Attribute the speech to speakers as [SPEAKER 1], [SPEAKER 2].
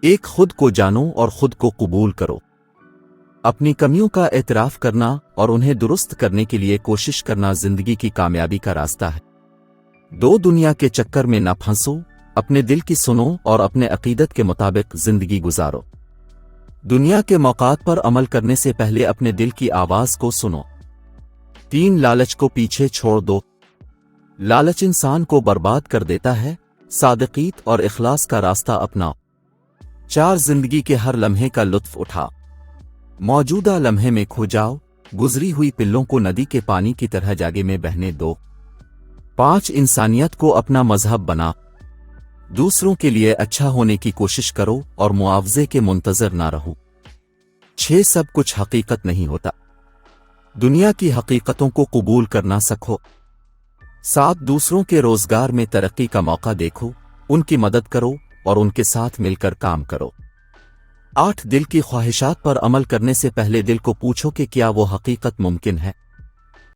[SPEAKER 1] ایک خود کو جانو اور خود کو قبول کرو. اپنی کمیوں کا اعتراف کرنا اور انہیں درست کرنے کے لیے کوشش کرنا زندگی کی کامیابی کا راستہ ہے. دو دنیا کے چکر میں نہ پھنسو، اپنے دل کی سنو اور اپنے عقیدت کے مطابق زندگی گزارو. دنیا کے موقعات پر عمل کرنے سے پہلے اپنے دل کی آواز کو سنو. 3 لالچ کو پیچھے چھوڑ دو. لالچ انسان کو برباد کر دیتا ہے. صادقیت اور اخلاص کا راستہ اپناؤ. 4 زندگی کے ہر لمحے کا لطف اٹھا. موجودہ لمحے میں کھو جاؤ، گزری ہوئی پلوں کو ندی کے پانی کی طرح جاگے میں بہنے دو. 5 انسانیت کو اپنا مذہب بنا. دوسروں کے لیے اچھا ہونے کی کوشش کرو اور معاوضے کے منتظر نہ رہو. 6 سب کچھ حقیقت نہیں ہوتا. دنیا کی حقیقتوں کو قبول کرنا سکھو. 7 دوسروں کے روزگار میں ترقی کا موقع دیکھو، ان کی مدد کرو اور ان کے ساتھ مل کر کام کرو. 8 دل کی خواہشات پر عمل کرنے سے پہلے دل کو پوچھو کہ کیا وہ حقیقت ممکن ہے.